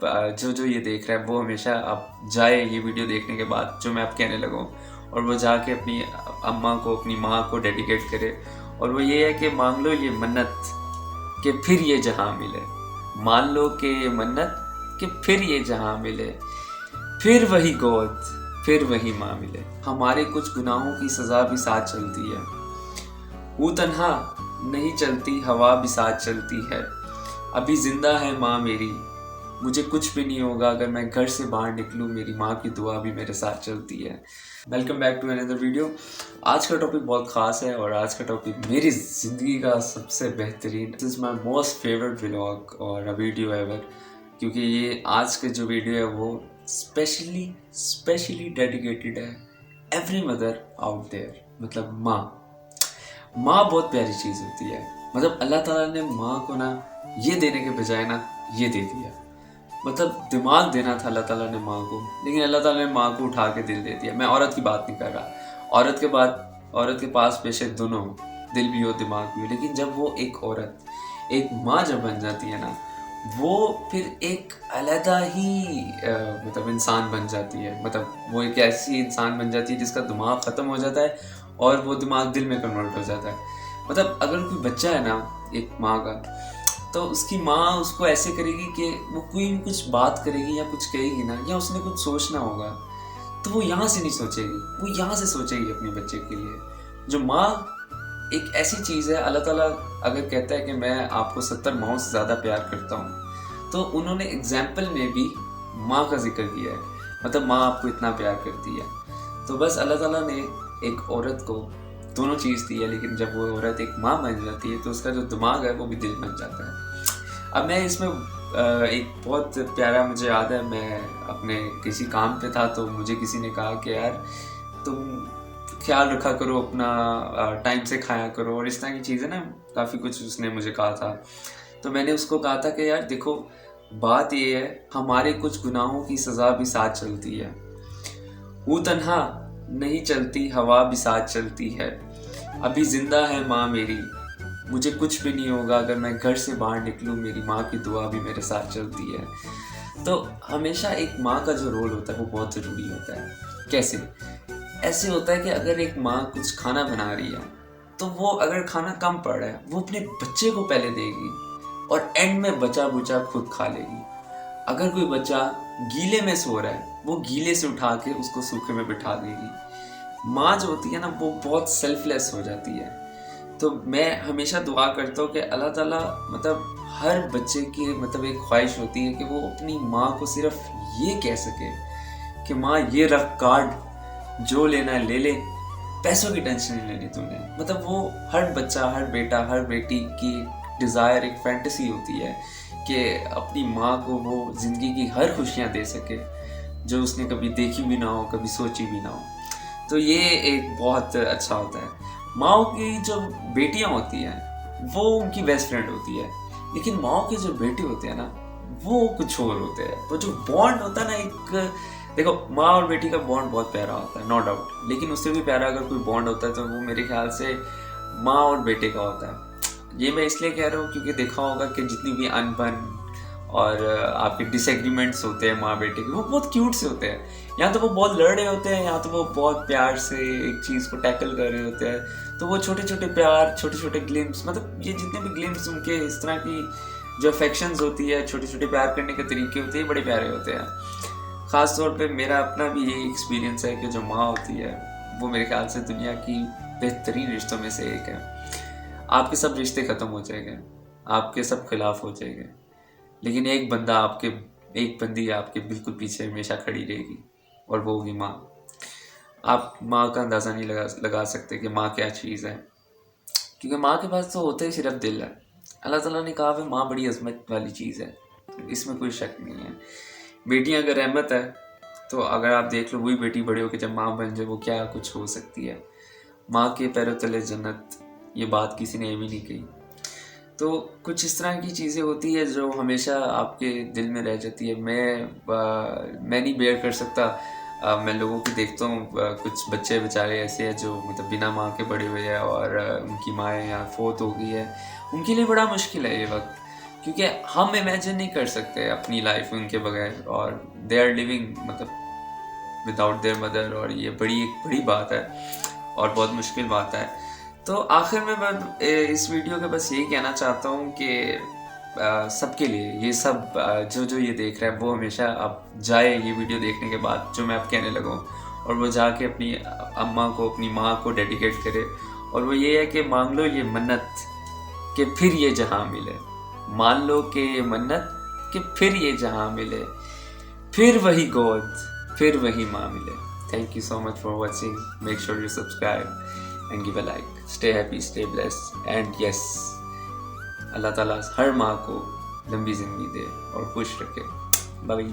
जो जो ये देख रहा है वो हमेशा अब जाए ये वीडियो देखने के बाद जो मैं अब कहने लगा हूँ, और वो जाके अपनी अम्मा को, अपनी माँ को डेडिकेट करे। और वो ये है कि मांग लो ये मन्नत कि फिर ये जहाँ मिले। मान लो कि ये मन्नत कि फिर ये जहाँ मिले, फिर वही गोद, फिर वही माँ मिले। हमारे कुछ गुनाहों की सज़ा भी साथ चलती है, वो तन्हा नहीं चलती, हवा भी साथ चलती है। अभी जिंदा है माँ मेरी, मुझे कुछ भी नहीं होगा अगर मैं घर से बाहर निकलूँ, मेरी माँ की दुआ भी मेरे साथ चलती है। Welcome back to another video. आज का टॉपिक बहुत ख़ास है और आज का टॉपिक मेरी ज़िंदगी का सबसे बेहतरीन, this is my most favourite vlog और अ वीडियो एवर, क्योंकि ये आज का जो वीडियो है वो स्पेशली डेडिकेटेड है एवरी मदर आउट देयर। मतलब माँ बहुत प्यारी चीज़ होती है। मतलब अल्लाह ताला ने माँ को ना ये देने के बजाय ना ये दे दिया। मतलब दिमाग देना था अल्लाह ताला ने माँ को, लेकिन अल्लाह ताला ने माँ को उठा के दिल दे दिया। मैं औरत की बात नहीं कर रहा। औरत के पास बेशक दोनों दिल भी हो, दिमाग भी हो, लेकिन जब वो एक औरत, एक माँ जब बन जाती है ना, वो फिर एक अलहदा ही मतलब इंसान बन जाती है। मतलब वो एक ऐसी इंसान बन जाती है जिसका दिमाग ख़त्म हो जाता है और वो दिमाग दिल में कन्वर्ट हो जाता है। मतलब अगर कोई बच्चा है ना एक माँ का, तो उसकी माँ उसको ऐसे करेगी कि वो कोई भी कुछ बात करेगी या कुछ कहेगी ना, या उसने कुछ सोचना होगा तो वो यहाँ से नहीं सोचेगी, वो यहाँ से सोचेगी अपने बच्चे के लिए। जो माँ एक ऐसी चीज़ है, अल्लाह ताला अगर कहता है कि मैं आपको 70 माओं से ज़्यादा प्यार करता हूँ, तो उन्होंने एग्जाम्पल में भी माँ का जिक्र किया है। मतलब माँ आपको इतना प्यार करती है। तो बस अल्लाह ताला ने एक औरत को दोनों चीज़ दी है, लेकिन जब वो औरत एक माँ बन जाती है तो उसका जो दिमाग है वो भी दिल बन जाता है। अब मैं इसमें एक बहुत प्यारा मुझे याद है, मैं अपने किसी काम पे था तो मुझे किसी ने कहा कि यार तुम ख्याल रखा करो अपना, टाइम से खाया करो और इस तरह की चीज़ें ना, काफ़ी कुछ उसने मुझे कहा था। तो मैंने उसको कहा था कि यार देखो, बात ये है हमारे कुछ गुनाहों की सज़ा भी साथ चलती है, वो तन्हा नहीं चलती, हवा भी साथ चलती है। अभी जिंदा है माँ मेरी, मुझे कुछ भी नहीं होगा अगर मैं घर से बाहर निकलूँ, मेरी माँ की दुआ भी मेरे साथ चलती है। तो हमेशा एक माँ का जो रोल होता है वो बहुत ज़रूरी होता है। कैसे? ऐसे होता है कि अगर एक माँ कुछ खाना बना रही है तो वो अगर खाना कम पड़ रहा है वो अपने बच्चे को पहले देगी और एंड में बचा बुचा खुद खा लेगी। अगर कोई बच्चा गीले में सो रहा है वो गीले से उठा के उसको सूखे में बिठा देगी। माँ जो होती है ना वो बहुत सेल्फलेस हो जाती है। तो मैं हमेशा दुआ करता हूँ कि अल्लाह ताला, मतलब हर बच्चे की मतलब एक ख्वाहिश होती है कि वो अपनी माँ को सिर्फ ये कह सके कि माँ ये रख कार्ड, जो लेना है ले ले, पैसों की टेंशन नहीं लेनी तूने। मतलब वो हर बच्चा, हर बेटा, हर बेटी की डिज़ायर, एक फैंटेसी होती है कि अपनी माँ को वो ज़िंदगी की हर खुशियाँ दे सके जो उसने कभी देखी भी ना हो, कभी सोची भी ना हो। तो ये एक बहुत अच्छा होता है। माँओं की जो बेटियाँ होती हैं वो उनकी बेस्ट फ्रेंड होती है, लेकिन माँओं के जो बेटे होते हैं ना वो कुछ और होते हैं। वो जो बॉन्ड होता है ना, एक देखो माँ और बेटी का बॉन्ड बहुत प्यारा होता है, नो डाउट, लेकिन उससे भी प्यारा अगर कोई बॉन्ड होता है तो वो मेरे ख्याल से माँ और बेटे का होता है। ये मैं इसलिए कह रहा हूँ क्योंकि देखा होगा कि जितनी भी अनबन और आपके डिसएग्रीमेंट्स होते हैं माँ बेटे के, वो बहुत क्यूट से होते हैं। या तो वो बहुत लड़ रहे होते हैं, या तो वो बहुत प्यार से एक चीज़ को टैकल कर रहे होते हैं। तो वो छोटे छोटे प्यार, छोटे छोटे ग्लिम्स, मतलब ये जितने भी ग्लिम्स उनके इस तरह की जो अफेक्शंस होती है, छोटे छोटे प्यार करने के तरीके होते हैं, बड़े प्यारे होते हैं। ख़ास तौर पे मेरा अपना भी यही एक्सपीरियंस है कि जो माँ होती है वो मेरे ख्याल से दुनिया की बेहतरीन रिश्तों में से एक है। आपके सब रिश्ते ख़त्म हो जाएंगे, आपके सब खिलाफ हो जाएंगे, लेकिन एक बंदी आपके बिल्कुल पीछे हमेशा खड़ी रहेगी, और वो होगी माँ। आप माँ का अंदाज़ा नहीं लगा सकते कि माँ क्या चीज़ है, क्योंकि माँ के पास तो होता ही सिर्फ दिल है। अल्लाह ताला ने कहा माँ बड़ी अजमत वाली चीज़ है, इसमें कोई शक नहीं है। बेटियाँ अगर रहमत है तो अगर आप देख लो, वही बेटी बड़ी होकर जब माँ बन जाए वो क्या कुछ हो सकती है। माँ के पैरों तले जन्नत, ये बात किसी ने भी नहीं कही। तो कुछ इस तरह की चीज़ें होती है जो हमेशा आपके दिल में रह जाती है। मैं नहीं बेयर कर सकता। मैं लोगों की देखता हूँ, कुछ बच्चे बेचारे ऐसे हैं जो मतलब बिना माँ के बड़े हुए हैं और उनकी माँ यहाँ फोत हो गई है। उनके लिए बड़ा मुश्किल है ये वक्त, क्योंकि हम इमेजिन नहीं कर सकते अपनी लाइफ उनके बगैर, और दे आर लिविंग मतलब विदाउट देयर मदर, और ये एक बड़ी बात है और बहुत मुश्किल बात है। तो आखिर में मैं इस वीडियो के बस यही कहना चाहता हूँ कि सबके लिए ये सब जो ये देख रहा है वो हमेशा अब जाए ये वीडियो देखने के बाद जो मैं अब कहने लगा हूँ, और वो जाके अपनी अम्मा को, अपनी माँ को डेडिकेट करे, और वो ये है कि मांग लो ये मन्नत कि फिर ये जहाँ मिले, मान लो कि ये मन्नत कि फिर ये जहाँ मिले, फिर वही गोद, फिर वही माँ मिले। Thank you so much for watching. Make sure you subscribe and give a like. Stay happy, stay blessed, and yes, अल्लाह ताला हर माँ को लंबी जिंदगी दे और खुश रखे। बाय।